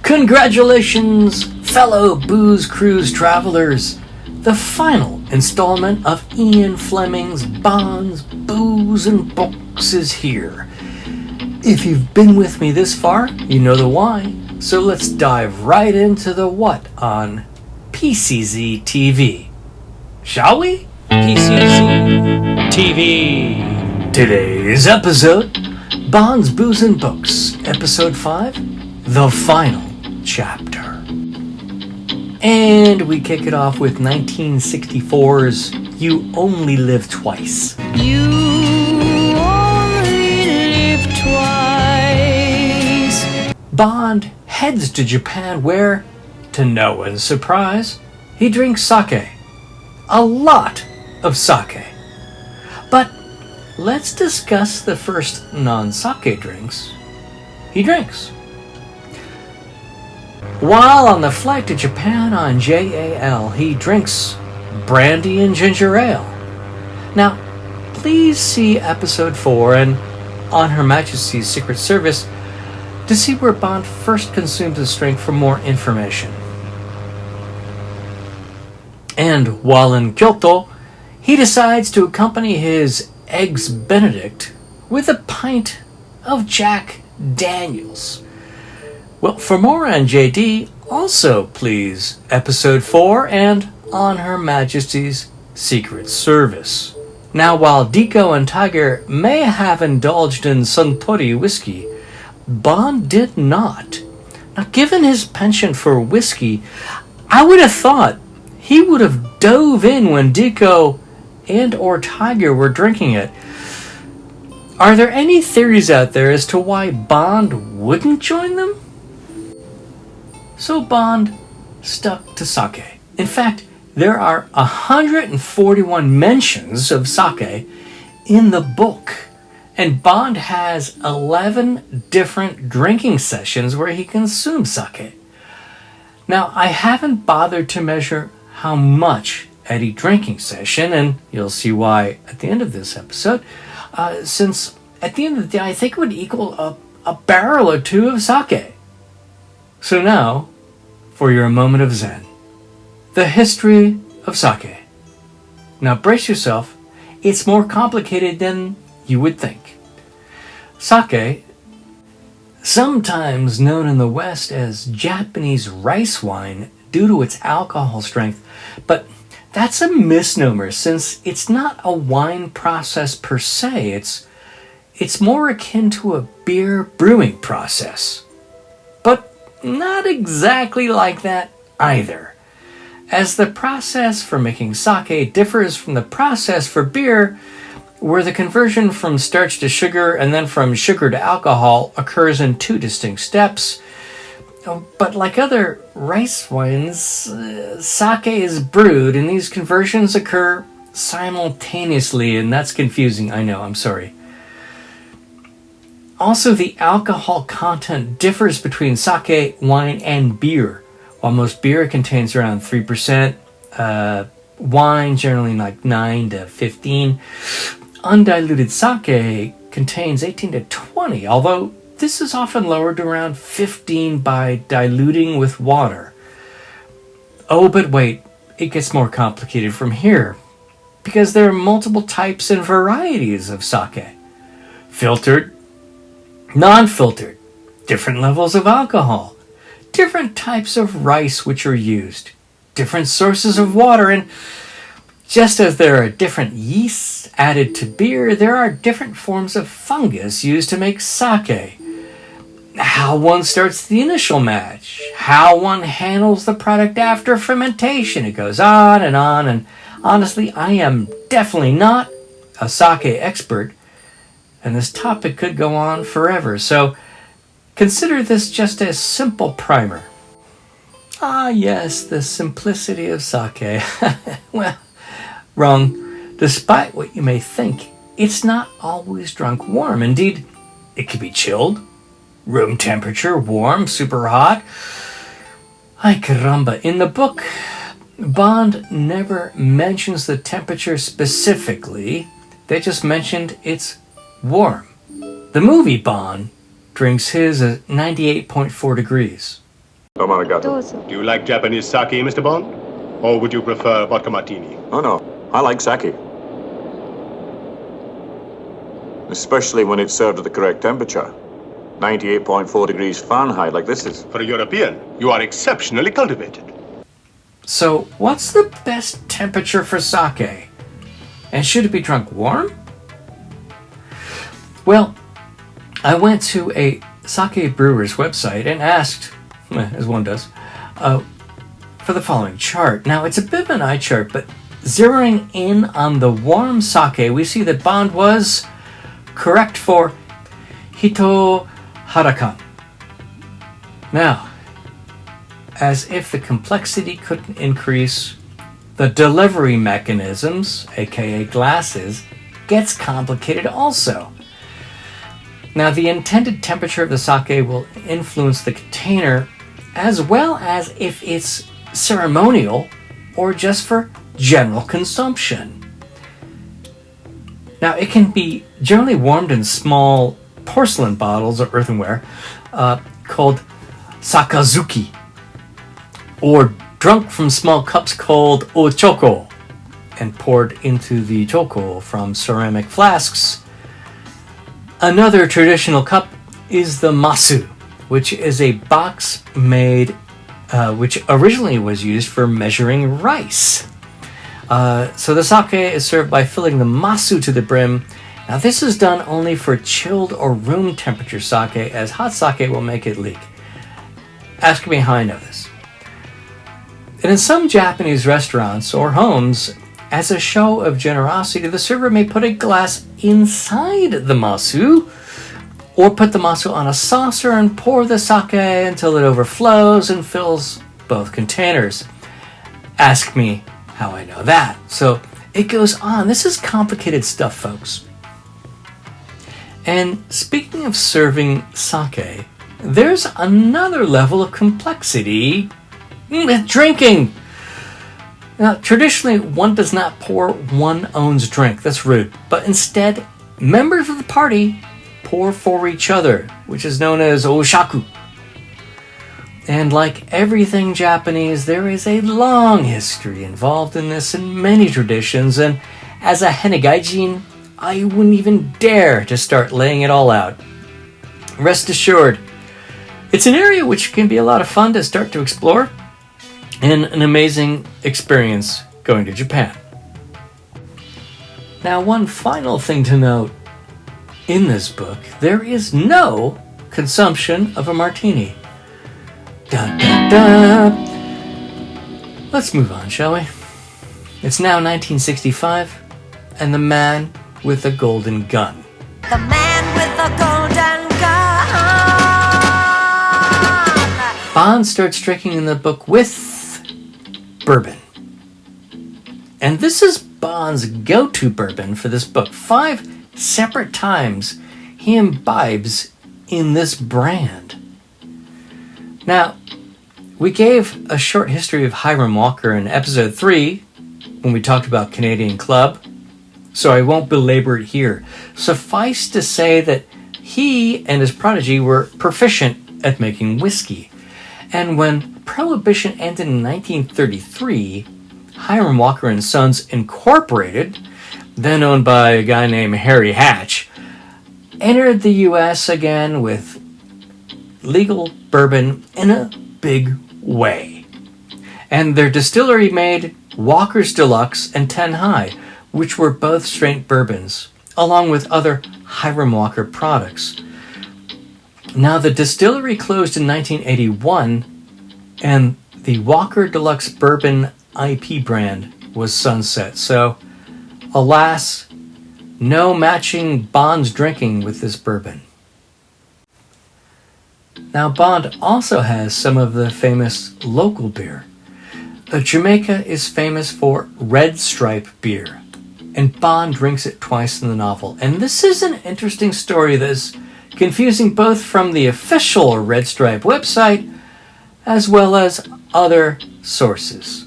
Congratulations, fellow Booze Cruise travelers! The final installment of Ian Fleming's Bonds, Booze, and Books is here. If you've been with me this far, you know the why, so let's dive right into the what on PCZ TV. Shall we? PCZ TV. Today's episode, Bonds, Booze, and Books, Episode 5, The Final Chapter. And we kick it off with 1964's You Only Live Twice. You only live twice. Bond heads to Japan where, to no one's surprise, he drinks sake. A lot of sake. But let's discuss the first non-sake drinks he drinks. While on the flight to Japan on JAL, he drinks brandy and ginger ale. Now, please see Episode 4 and On Her Majesty's Secret Service to see where Bond first consumes this drink for more information. And while in Kyoto, he decides to accompany his Eggs Benedict with a pint of Jack Daniels. Well, for more on JD, also please Episode 4 and On Her Majesty's Secret Service. Now, while Deco and Tiger may have indulged in Suntory whiskey, Bond did not. Now, given his penchant for whiskey, I would have thought he would have dove in when Deco and or Tiger were drinking it. Are there any theories out there as to why Bond wouldn't join them? So Bond stuck to sake. In fact, there are 141 mentions of sake in the book, and Bond has 11 different drinking sessions where he consumes sake. Now, I haven't bothered to measure how much at each drinking session, and you'll see why at the end of this episode, since at the end of the day, I think it would equal a barrel or two of sake. So now, for your moment of zen, the history of sake. Now brace yourself, it's more complicated than you would think. Sake, sometimes known in the West as Japanese rice wine due to its alcohol strength, but that's a misnomer since it's not a wine process per se. It's more akin to a beer brewing process. But not exactly like that either, as the process for making sake differs from the process for beer, where the conversion from starch to sugar and then from sugar to alcohol occurs in two distinct steps. But like other rice wines, sake is brewed, and these conversions occur simultaneously, and that's confusing, I know, I'm sorry. Also, the alcohol content differs between sake, wine, and beer. While most beer contains around 3%, wine generally like 9 to 15, undiluted sake contains 18 to 20, although this is often lowered to around 15 by diluting with water. Oh, but wait, it gets more complicated from here, because there are multiple types and varieties of sake. Filtered, non-filtered, different levels of alcohol, different types of rice which are used, different sources of water, and just as there are different yeasts added to beer, there are different forms of fungus used to make sake. How one starts the initial match, how one handles the product after fermentation, it goes on, and honestly, I am definitely not a sake expert, and this topic could go on forever, so consider this just a simple primer. Ah yes, the simplicity of sake. Well, wrong. Despite what you may think, it's not always drunk warm. Indeed, it can be chilled, room temperature, warm, super hot. Ay caramba, in the book, Bond never mentions the temperature specifically. They just mentioned it's warm. The movie Bond drinks his at 98.4 degrees. Arigato. Do you like Japanese sake, Mr. Bond? Or would you prefer vodka martini? Oh, no. I like sake. Especially when it's served at the correct temperature. 98.4 degrees Fahrenheit, like this is. For a European, you are exceptionally cultivated. So, what's the best temperature for sake? And should it be drunk warm? Well, I went to a sake brewer's website and asked, as one does, for the following chart. Now, it's a bit of an eye chart, but zeroing in on the warm sake, we see that Bond was correct for Hito Harakan. Now, as if the complexity couldn't increase, the delivery mechanisms, aka glasses, gets complicated also. Now, the intended temperature of the sake will influence the container, as well as if it's ceremonial or just for general consumption. Now, it can be generally warmed in small porcelain bottles or earthenware called sakazuki, or drunk from small cups called ochoko, and poured into the choko from ceramic flasks. Another traditional cup is the masu, which is a box made, which originally was used for measuring rice. So the sake is served by filling the masu to the brim. Now, this is done only for chilled or room temperature sake, as hot sake will make it leak. Ask me how I know this. And in some Japanese restaurants or homes, as a show of generosity, the server may put a glass inside the masu, or put the masu on a saucer and pour the sake until it overflows and fills both containers. Ask me how I know that. So it goes on. This is complicated stuff, folks. And speaking of serving sake, there's another level of complexity with drinking. Now, traditionally, one does not pour one own's drink. That's rude. But instead, members of the party pour for each other, which is known as oshaku. And like everything Japanese, there is a long history involved in this and many traditions. And as a Henegaijin, I wouldn't even dare to start laying it all out. Rest assured, it's an area which can be a lot of fun to start to explore, and an amazing experience going to Japan. Now, one final thing to note in this book, there is no consumption of a martini. Dun, dun, dun. Let's move on, shall we? It's now 1965, and the man with the golden gun. The man with the golden gun. Bond starts drinking in the book with bourbon. And this is Bond's go-to bourbon for this book. 5 separate times he imbibes in this brand. Now, we gave a short history of Hiram Walker in episode 3 when we talked about Canadian Club, so I won't belabor it here. Suffice to say that he and his prodigy were proficient at making whiskey. And when Prohibition ended in 1933, Hiram Walker and Sons Incorporated, then owned by a guy named Harry Hatch, entered the U.S. again with legal bourbon in a big way. And their distillery made Walker's Deluxe and 10 High, which were both straight bourbons, along with other Hiram Walker products. Now, the distillery closed in 1981, and the Walker Deluxe Bourbon IP brand was sunset. So, alas, no matching Bond's drinking with this bourbon. Now, Bond also has some of the famous local beer. Jamaica is famous for Red Stripe beer, and Bond drinks it twice in the novel. And this is an interesting story that's confusing both from the official Red Stripe website as well as other sources.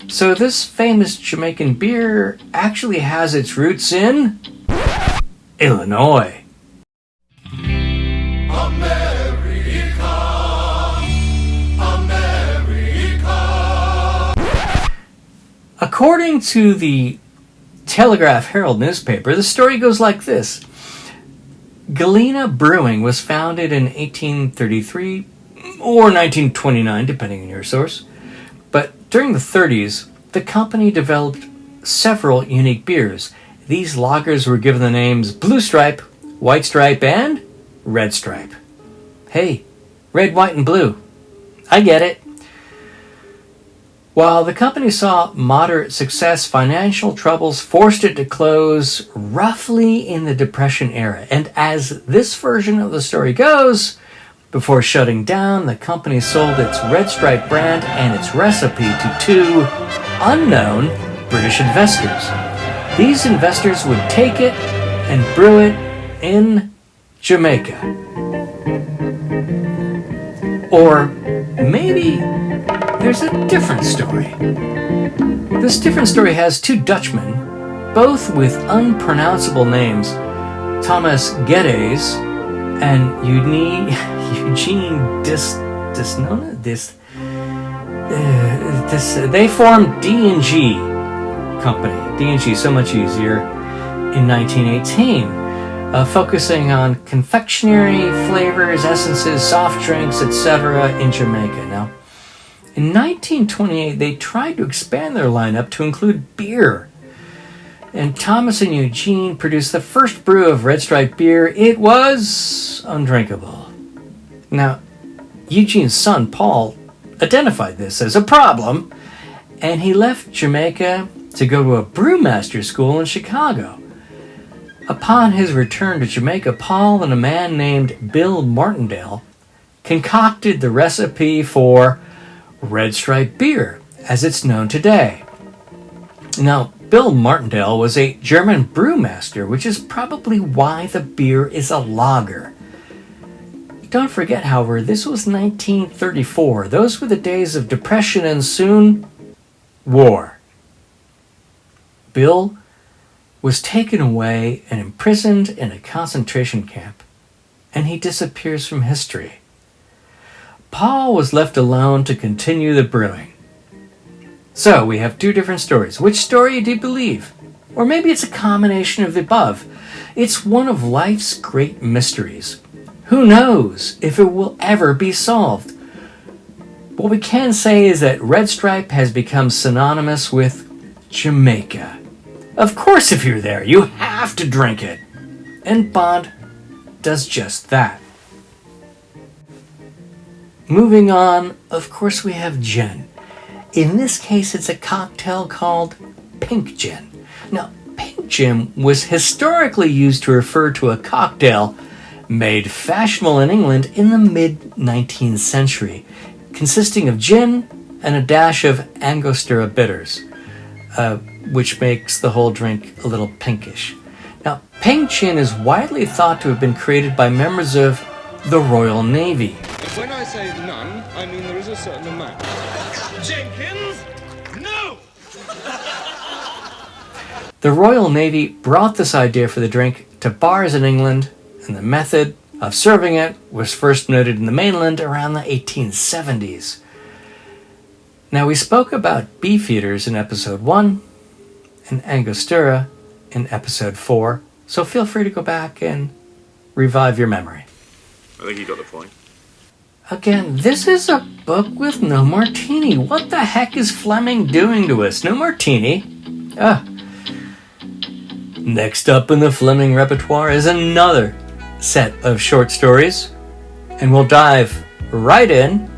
So this famous Jamaican beer actually has its roots in Illinois. America, According to the Telegraph Herald newspaper, the story goes like this. Galena Brewing was founded in 1833 or 1929, depending on your source. But during the 30s, the company developed several unique beers. These lagers were given the names Blue Stripe, White Stripe, and Red Stripe. Hey, red, white, and blue. I get it. While the company saw moderate success, financial troubles forced it to close roughly in the Depression era. And as this version of the story goes, before shutting down, the company sold its Red Stripe brand and its recipe to two unknown British investors. These investors would take it and brew it in Jamaica. Or maybe there's a different story. This different story has two Dutchmen, both with unpronounceable names, Thomas Geddes and Eugene Disnona. They formed D&G Company. D&G, so much easier, in 1918. Focusing on confectionery, flavors, essences, soft drinks, etc. in Jamaica. Now, in 1928, they tried to expand their lineup to include beer. And Thomas and Eugene produced the first brew of Red Stripe beer. It was undrinkable. Now, Eugene's son, Paul, identified this as a problem, and he left Jamaica to go to a brewmaster school in Chicago. Upon his return to Jamaica, Paul and a man named Bill Martindale concocted the recipe for Red Stripe beer, as it's known today. Now, Bill Martindale was a German brewmaster, which is probably why the beer is a lager. Don't forget, however, this was 1934. Those were the days of Depression and soon war. Bill was taken away and imprisoned in a concentration camp, and he disappears from history. Paul was left alone to continue the brewing. So we have two different stories. Which story do you believe? Or maybe it's a combination of the above. It's one of life's great mysteries. Who knows if it will ever be solved? What we can say is that Red Stripe has become synonymous with Jamaica. Of course, if you're there, you have to drink it. And Bond does just that. Moving on, of course, we have gin. In this case, it's a cocktail called pink gin. Now, pink gin was historically used to refer to a cocktail made fashionable in England in the mid-19th century, consisting of gin and a dash of Angostura bitters, which makes the whole drink a little pinkish. Now, pink gin is widely thought to have been created by members of the Royal Navy. When I say none, I mean there is a certain amount. Jenkins, no! The Royal Navy brought this idea for the drink to bars in England, and the method of serving it was first noted in the mainland around the 1870s. Now, we spoke about beefeaters in episode 1 and Angostura in episode 4, so feel free to go back and revive your memory. I think you got the point. Again, this is a book with no martini. What the heck is Fleming doing to us? No martini? Next up in the Fleming repertoire is another set of short stories, and we'll dive right in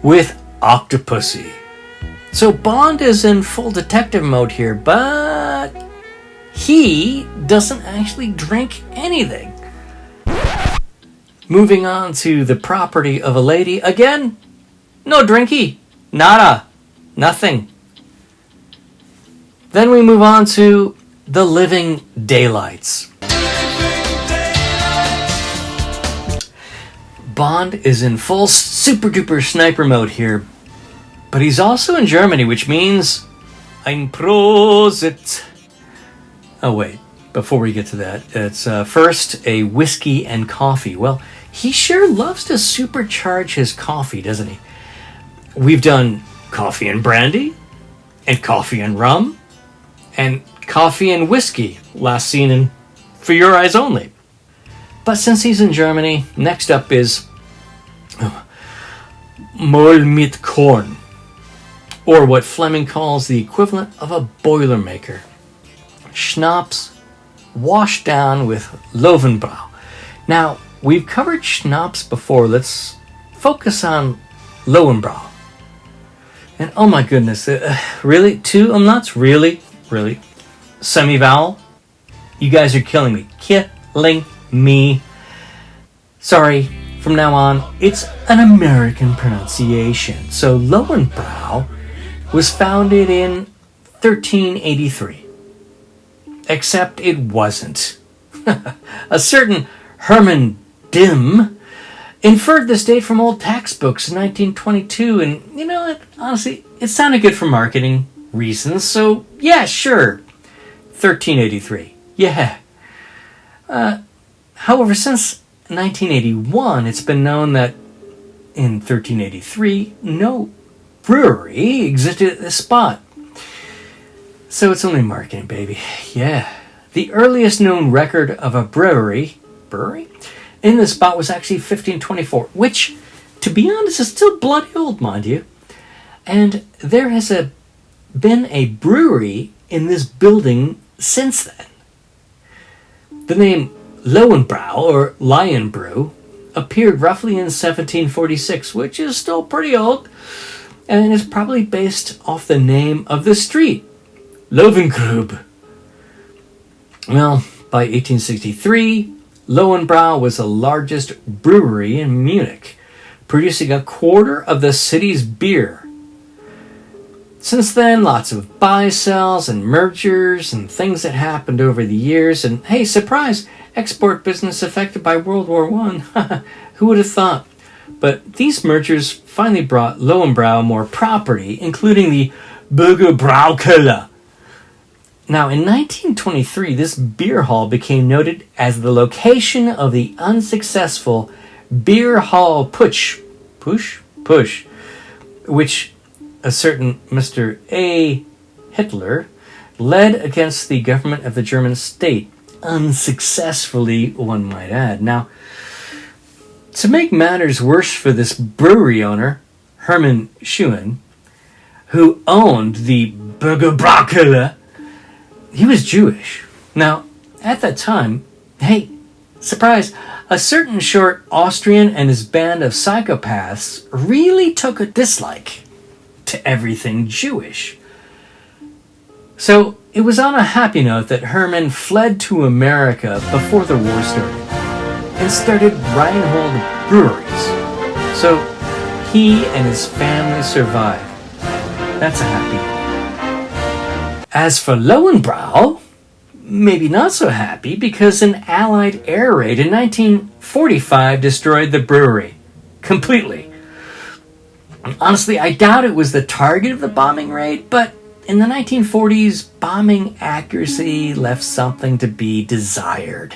with Octopussy. So Bond is in full detective mode here, but he doesn't actually drink anything. Moving on to the property of a lady. Again, no drinky. Nada. Nothing. Then we move on to The Living Daylights. Bond is in full super duper sniper mode here, but he's also in Germany, which means ein Prosit. Oh wait, before we get to that, it's first a whiskey and coffee. Well, he sure loves to supercharge his coffee, doesn't he? We've done coffee and brandy, and coffee and rum, and coffee and whiskey, last seen in For Your Eyes Only. But since he's in Germany, next up is Mol mit Korn, or what Fleming calls the equivalent of a Boilermaker. Schnapps washed down with Löwenbräu. Now, we've covered schnapps before. Let's focus on Löwenbräu. And oh my goodness, really? 2 umlauts? Really? Really? Semi-vowel? You guys are killing me. Killing me. Sorry, from now on, it's an American pronunciation. So Löwenbräu was founded in 1383. Except it wasn't. A certain Herman Dim inferred this date from old textbooks in 1922, and you know what? Honestly, it sounded good for marketing reasons, so yeah, sure. 1383. Yeah. However, since 1981, it's been known that in 1383, no brewery existed at this spot. So it's only marketing, baby. Yeah. The earliest known record of a brewery in this spot was actually 1524, which, to be honest, is still bloody old, mind you. And there has been a brewery in this building since then. The name Löwenbräu, or Lion Brew, appeared roughly in 1746, which is still pretty old, and is probably based off the name of the street, Löwengrube. Well, by 1863, Löwenbräu was the largest brewery in Munich, producing a quarter of the city's beer. Since then, lots of buy-sells and mergers and things that happened over the years, and hey, surprise, export business affected by World War I. Who would have thought? But these mergers finally brought Löwenbräu more property, including the Bürgerbraukeller. Now, in 1923, this beer hall became noted as the location of the unsuccessful beer hall push, which a certain Mr. A. Hitler led against the government of the German state. Unsuccessfully, one might add. Now, to make matters worse for this brewery owner, Hermann Schuhen, who owned the Bürgerbraukeller, he was Jewish. Now, at that time, hey, surprise, a certain short Austrian and his band of psychopaths really took a dislike to everything Jewish. So, it was on a happy note that Herman fled to America before the war started and started Reinhold breweries. So, he and his family survived. That's a happy ending. As for Löwenbräu, maybe not so happy, because an Allied air raid in 1945 destroyed the brewery completely. Honestly, I doubt it was the target of the bombing raid, but in the 1940s, bombing accuracy left something to be desired.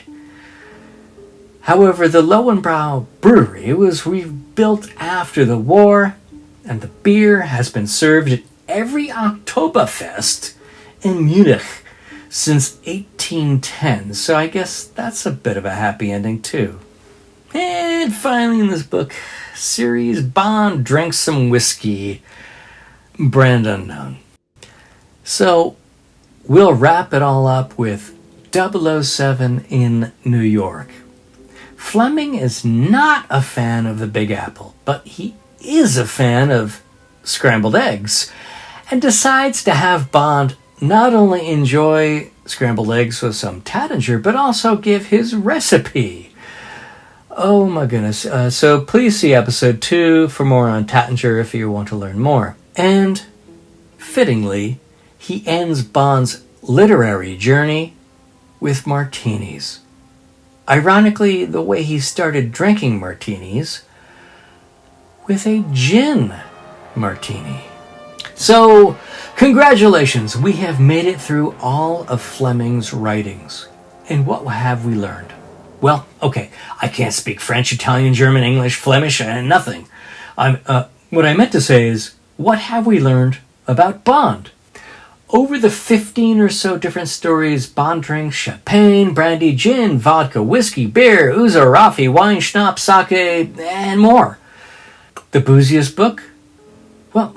However, the Löwenbräu brewery was rebuilt after the war, and the beer has been served at every Oktoberfest in Munich since 1810, so I guess that's a bit of a happy ending too. And finally in this book series, Bond drinks some whiskey, brand unknown. So we'll wrap it all up with 007 in New York. Fleming is not a fan of the Big Apple, but he is a fan of scrambled eggs, and decides to have Bond not only enjoy scrambled eggs with some Taittinger, but also give his recipe. Oh my goodness. So please see episode 2 for more on Taittinger if you want to learn more. And, fittingly, he ends Bond's literary journey with martinis. Ironically, the way he started drinking martinis with a gin martini. So, congratulations, we have made it through all of Fleming's writings. And what have we learned? Well, okay, I can't speak French, Italian, German, English, Flemish, and nothing. What I meant to say is, what have we learned about Bond? over the 15 or so different stories Bond drinks: champagne, brandy, gin, vodka, whiskey, beer, ouzo, raffy, wine, schnapps, sake, and more. The booziest book? Well,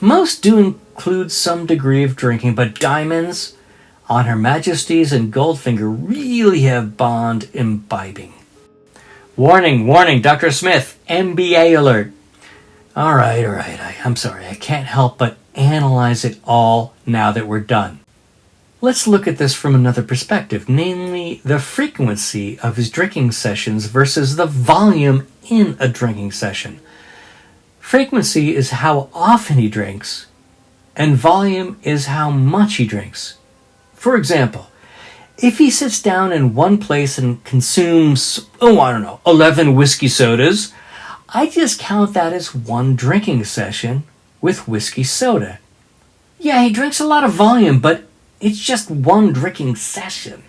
most do include some degree of drinking, but Diamonds, On Her Majesty's, and Goldfinger really have Bond imbibing. Warning, warning, Dr. Smith, MBA alert. All right, I'm sorry, I can't help but analyze it all now that we're done. Let's look at this from another perspective, namely the frequency of his drinking sessions versus the volume in a drinking session. Frequency is how often he drinks, and volume is how much he drinks. For example, if he sits down in one place and consumes, 11 whiskey sodas, I just count that as one drinking session with whiskey soda. Yeah, he drinks a lot of volume, but it's just one drinking session.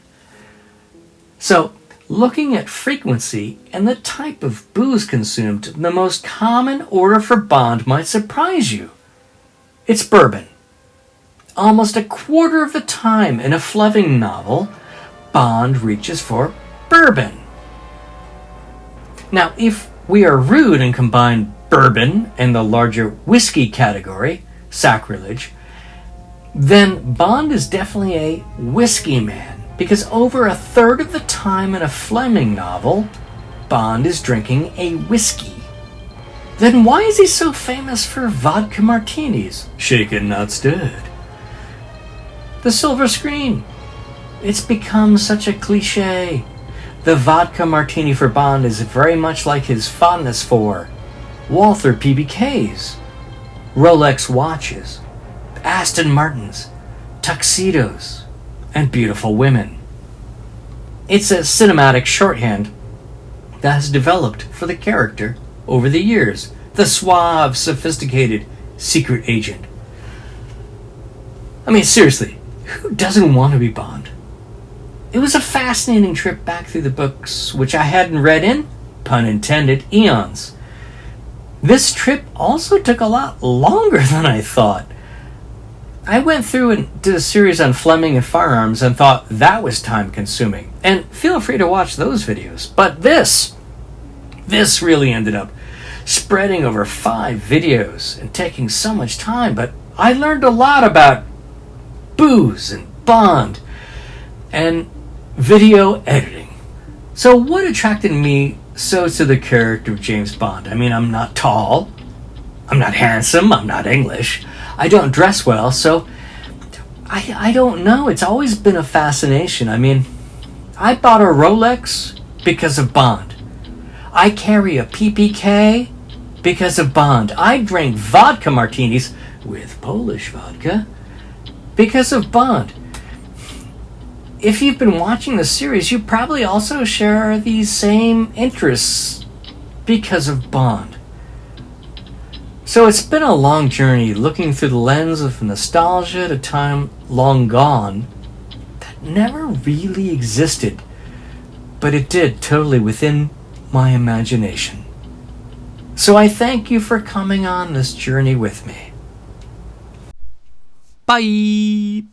So, looking at frequency and the type of booze consumed, the most common order for Bond might surprise you. It's bourbon. Almost a quarter of the time in a Fleming novel, Bond reaches for bourbon. Now, if we are rude and combine bourbon and the larger whiskey category, sacrilege, then Bond is definitely a whiskey man, because over a third of the time in a Fleming novel, Bond is drinking a whiskey. Then why is he so famous for vodka martinis? Shaken, not stirred. The silver screen. It's become such a cliche. The vodka martini for Bond is very much like his fondness for Walther PBKs, Rolex watches, Aston Martins, tuxedos, and beautiful women. It's a cinematic shorthand that has developed for the character over the years. The suave, sophisticated secret agent. I mean, seriously, who doesn't want to be Bond? It was a fascinating trip back through the books, which I hadn't read in, pun intended, eons. This trip also took a lot longer than I thought. I went through and did a series on Fleming and firearms and thought that was time consuming. And feel free to watch those videos. But this really ended up spreading over 5 videos and taking so much time. But I learned a lot about booze and Bond and video editing. So what attracted me so to the character of James Bond? I mean, I'm not tall, I'm not handsome, I'm not English, I don't dress well, so I don't know. It's always been a fascination. I mean, I bought a Rolex because of Bond. I carry a PPK because of Bond. I drank vodka martinis with Polish vodka because of Bond. If you've been watching the series, you probably also share these same interests because of Bond. So it's been a long journey looking through the lens of nostalgia at a time long gone that never really existed, but it did totally within my imagination. So I thank you for coming on this journey with me. Bye!